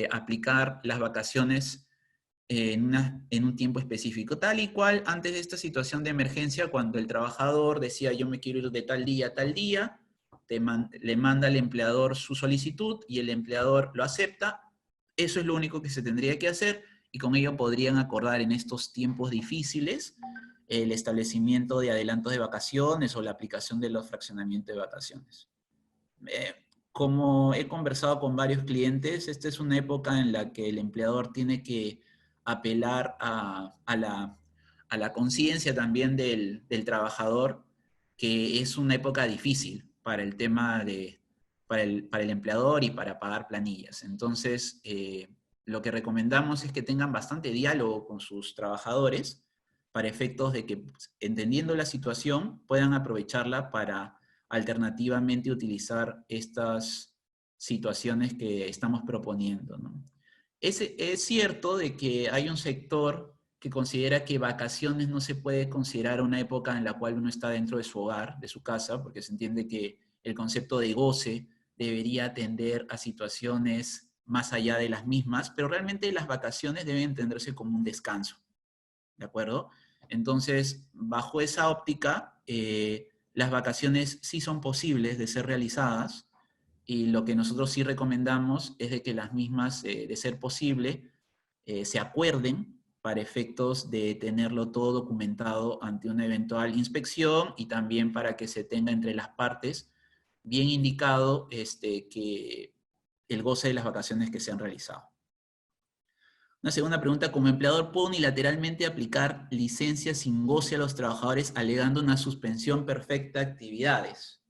Speaker 1: aplicar las vacaciones en un tiempo específico, tal y cual antes de esta situación de emergencia, cuando el trabajador decía yo me quiero ir de tal día a tal día, le manda al empleador su solicitud y el empleador lo acepta. Eso es lo único que se tendría que hacer y con ello podrían acordar en estos tiempos difíciles el establecimiento de adelantos de vacaciones o la aplicación de los fraccionamientos de vacaciones. Como he conversado con varios clientes, esta es una época en la que el empleador tiene que apelar a la conciencia también del trabajador, que es una época difícil para el tema para el empleador y para pagar planillas. Entonces, lo que recomendamos es que tengan bastante diálogo con sus trabajadores para efectos de que, entendiendo la situación, puedan aprovecharla para alternativamente utilizar estas situaciones que estamos proponiendo, ¿no? Es cierto de que hay un sector que considera que vacaciones no se puede considerar una época en la cual uno está dentro de su hogar, de su casa, porque se entiende que el concepto de goce debería atender a situaciones más allá de las mismas, pero realmente las vacaciones deben entenderse como un descanso, ¿de acuerdo? Entonces, bajo esa óptica, las vacaciones sí son posibles de ser realizadas, y lo que nosotros sí recomendamos es de que las mismas, de ser posible, se acuerden para efectos de tenerlo todo documentado ante una eventual inspección y también para que se tenga entre las partes bien indicado que el goce de las vacaciones que se han realizado. Una segunda pregunta: ¿como empleador puedo unilateralmente aplicar licencias sin goce a los trabajadores alegando una suspensión perfecta de actividades?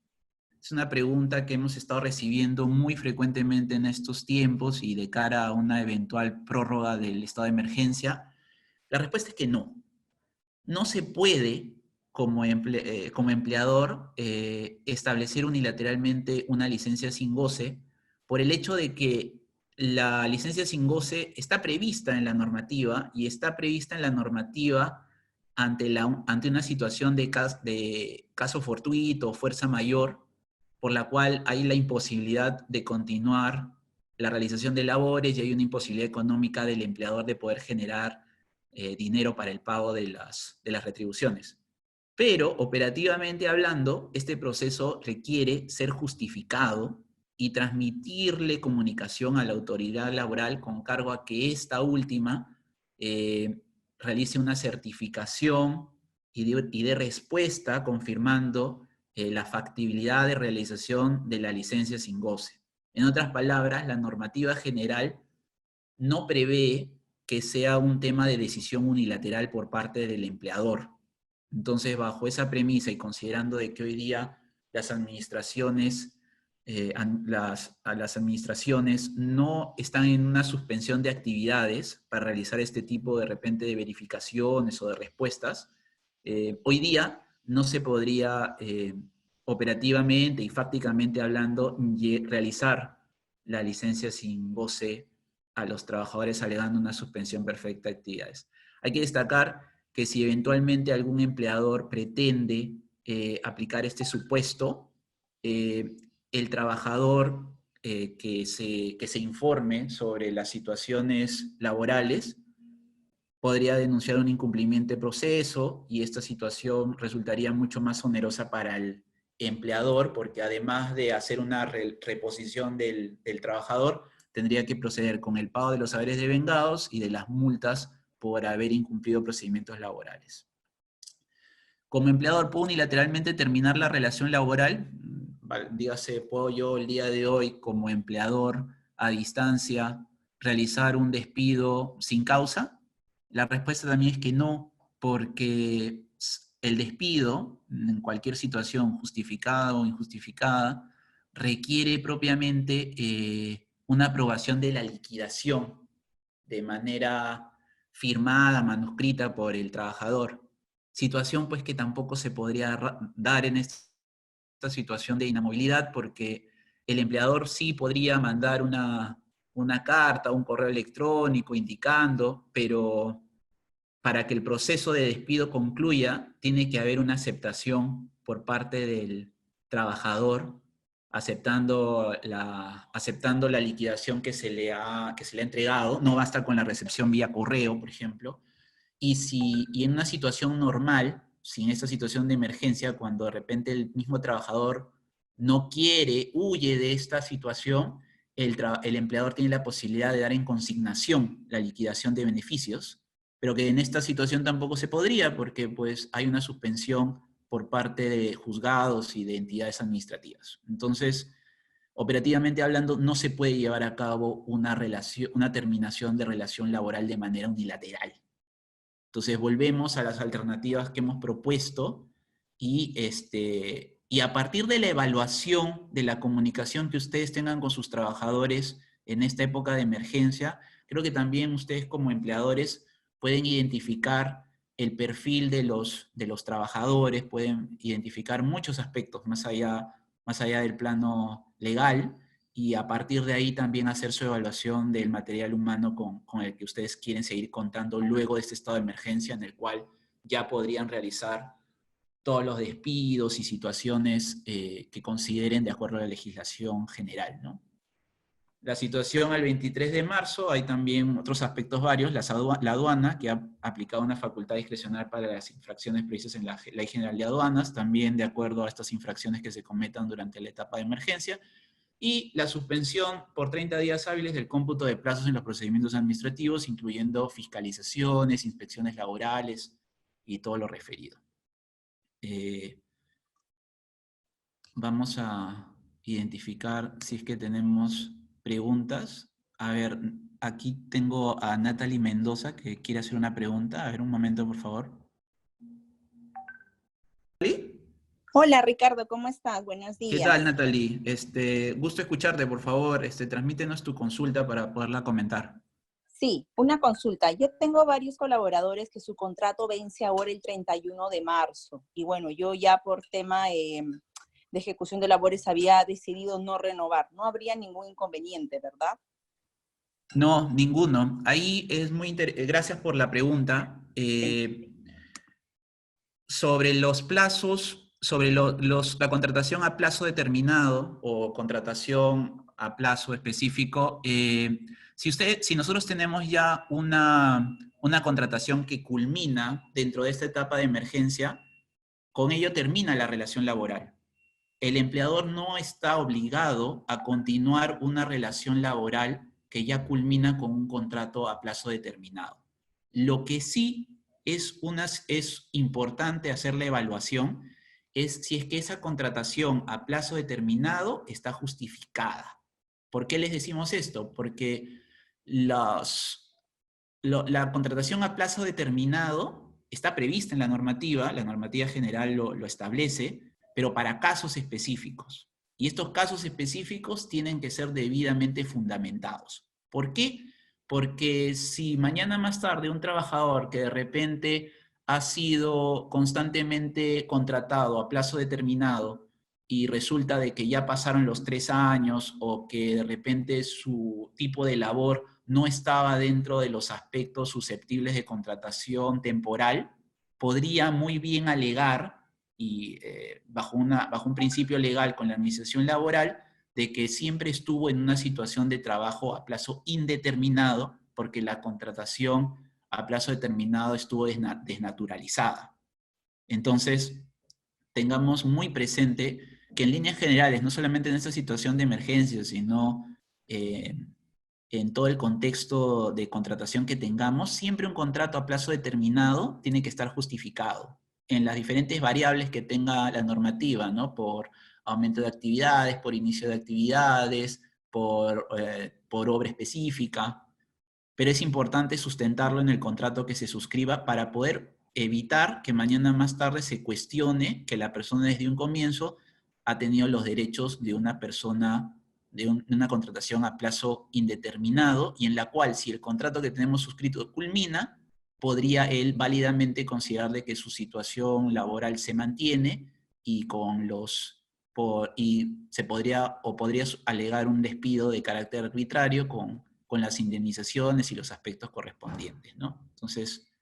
Speaker 1: Es una pregunta que hemos estado recibiendo muy frecuentemente en estos tiempos y de cara a una eventual prórroga del estado de emergencia. La respuesta es que no. No se puede como empleador establecer unilateralmente una licencia sin goce por el hecho de que la licencia sin goce está prevista en la normativa y está prevista en la normativa ante una situación de caso fortuito o fuerza mayor, por la cual hay la imposibilidad de continuar la realización de labores y hay una imposibilidad económica del empleador de poder generar dinero para el pago de las retribuciones. Pero, operativamente hablando, este proceso requiere ser justificado y transmitirle comunicación a la autoridad laboral con cargo a que esta última realice una certificación y de respuesta confirmando la factibilidad de realización de la licencia sin goce. En otras palabras, la normativa general no prevé que sea un tema de decisión unilateral por parte del empleador. Entonces, bajo esa premisa y considerando de que hoy día las administraciones, las administraciones no están en una suspensión de actividades para realizar este tipo de repente de verificaciones o de respuestas, hoy día no se podría operativamente y fácticamente hablando realizar la licencia sin goce a los trabajadores alegando una suspensión perfecta de actividades. Hay que destacar que si eventualmente algún empleador pretende aplicar este supuesto, el trabajador que se informe sobre las situaciones laborales podría denunciar un incumplimiento de proceso y esta situación resultaría mucho más onerosa para el empleador porque además de hacer una reposición del trabajador, tendría que proceder con el pago de los haberes devengados y de las multas por haber incumplido procedimientos laborales. Como empleador, ¿puedo unilateralmente terminar la relación laboral? Dígase, ¿puedo yo el día de hoy como empleador a distancia realizar un despido sin causa? La respuesta también es que no, porque el despido, en cualquier situación justificada o injustificada, requiere propiamente una aprobación de la liquidación de manera firmada, manuscrita por el trabajador. Situación pues que tampoco se podría dar en esta situación de inamovilidad porque el empleador sí podría mandar una carta, un correo electrónico indicando, pero para que el proceso de despido concluya, tiene que haber una aceptación por parte del trabajador, aceptando la liquidación que se le ha entregado. No basta con la recepción vía correo, por ejemplo. Y en una situación normal, sin esta situación de emergencia, cuando de repente el mismo trabajador no quiere, huye de esta situación, el empleador tiene la posibilidad de dar en consignación la liquidación de beneficios, pero que en esta situación tampoco se podría porque pues hay una suspensión por parte de juzgados y de entidades administrativas. Entonces, operativamente hablando, no se puede llevar a cabo una terminación de relación laboral de manera unilateral. Entonces volvemos a las alternativas que hemos propuesto y a partir de la evaluación de la comunicación que ustedes tengan con sus trabajadores en esta época de emergencia, creo que también ustedes como empleadores pueden identificar el perfil de los trabajadores, pueden identificar muchos aspectos más allá del plano legal, y a partir de ahí también hacer su evaluación del material humano con el que ustedes quieren seguir contando luego de este estado de emergencia en el cual ya podrían realizar todos los despidos y situaciones que consideren de acuerdo a la legislación general, ¿no? La situación al 23 de marzo, hay también otros aspectos varios. La aduana, que ha aplicado una facultad discrecional para las infracciones previstas en la Ley General de Aduanas, también de acuerdo a estas infracciones que se cometan durante la etapa de emergencia. Y la suspensión por 30 días hábiles del cómputo de plazos en los procedimientos administrativos, incluyendo fiscalizaciones, inspecciones laborales y todo lo referido. Vamos a identificar si es que tenemos preguntas. A ver, aquí tengo a Natalie Mendoza que quiere hacer una pregunta. A ver, un momento, por favor. ¿Natalie?
Speaker 2: Hola Ricardo, ¿cómo estás? Buenos días.
Speaker 1: ¿Qué tal, Natalie? Gusto escucharte, por favor. Transmítenos tu consulta para poderla comentar.
Speaker 2: Sí, una consulta. Yo tengo varios colaboradores que su contrato vence ahora el 31 de marzo. Y bueno, yo ya por tema de ejecución de labores había decidido no renovar. No habría ningún inconveniente, ¿verdad?
Speaker 1: No, ninguno. Ahí es muy interesante. Gracias por la pregunta.
Speaker 2: Sí.
Speaker 1: Sobre los plazos, sobre la contratación a plazo determinado o contratación a plazo específico, si nosotros tenemos ya una contratación que culmina dentro de esta etapa de emergencia, con ello termina la relación laboral. El empleador no está obligado a continuar una relación laboral que ya culmina con un contrato a plazo determinado. Lo que sí es importante hacer la evaluación es si es que esa contratación a plazo determinado está justificada. ¿Por qué les decimos esto? Porque la contratación a plazo determinado está prevista en la normativa general lo establece, pero para casos específicos. Y estos casos específicos tienen que ser debidamente fundamentados. ¿Por qué? Porque si mañana más tarde un trabajador que de repente ha sido constantemente contratado a plazo determinado y resulta de que ya pasaron los 3 años o que de repente su tipo de labor no estaba dentro de los aspectos susceptibles de contratación temporal, podría muy bien alegar, y bajo un principio legal con la administración laboral, de que siempre estuvo en una situación de trabajo a plazo indeterminado porque la contratación a plazo determinado estuvo desnaturalizada. Entonces, tengamos muy presente que en líneas generales, no solamente en esta situación de emergencia, sino eh, en todo el contexto de contratación que tengamos, siempre un contrato a plazo determinado tiene que estar justificado en las diferentes variables que tenga la normativa, ¿no? Por aumento de actividades, por inicio de actividades, por obra específica, pero es importante sustentarlo en el contrato que se suscriba para poder evitar que mañana más tarde se cuestione que la persona desde un comienzo ha tenido los derechos de una persona, de una contratación a plazo indeterminado y en la cual si el contrato que tenemos suscrito culmina, podría él válidamente considerar de que su situación laboral se mantiene y y se podría alegar un despido de carácter arbitrario con las indemnizaciones y los aspectos correspondientes, ¿no? Entonces,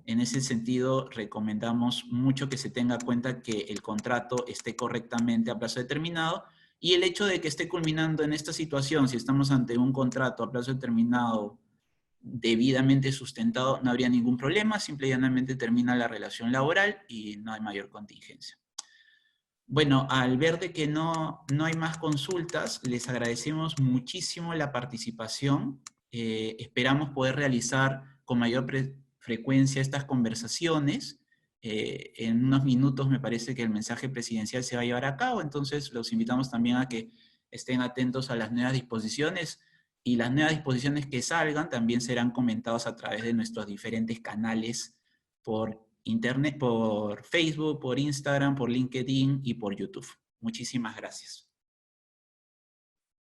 Speaker 1: en ese sentido, recomendamos mucho que se tenga en cuenta que el contrato esté correctamente a plazo determinado y el hecho de que esté culminando en esta situación, si estamos ante un contrato a plazo determinado debidamente sustentado, no habría ningún problema, simple y llanamente termina la relación laboral y no hay mayor contingencia. Bueno, al ver de que no hay más consultas, les agradecemos muchísimo la participación. Esperamos poder realizar con mayor frecuencia estas conversaciones. En unos minutos me parece que el mensaje presidencial se va a llevar a cabo, entonces los invitamos también a que estén atentos a las nuevas disposiciones y las nuevas disposiciones que salgan también serán comentados a través de nuestros diferentes canales por internet, por Facebook, por Instagram, por LinkedIn y por YouTube. Muchísimas gracias.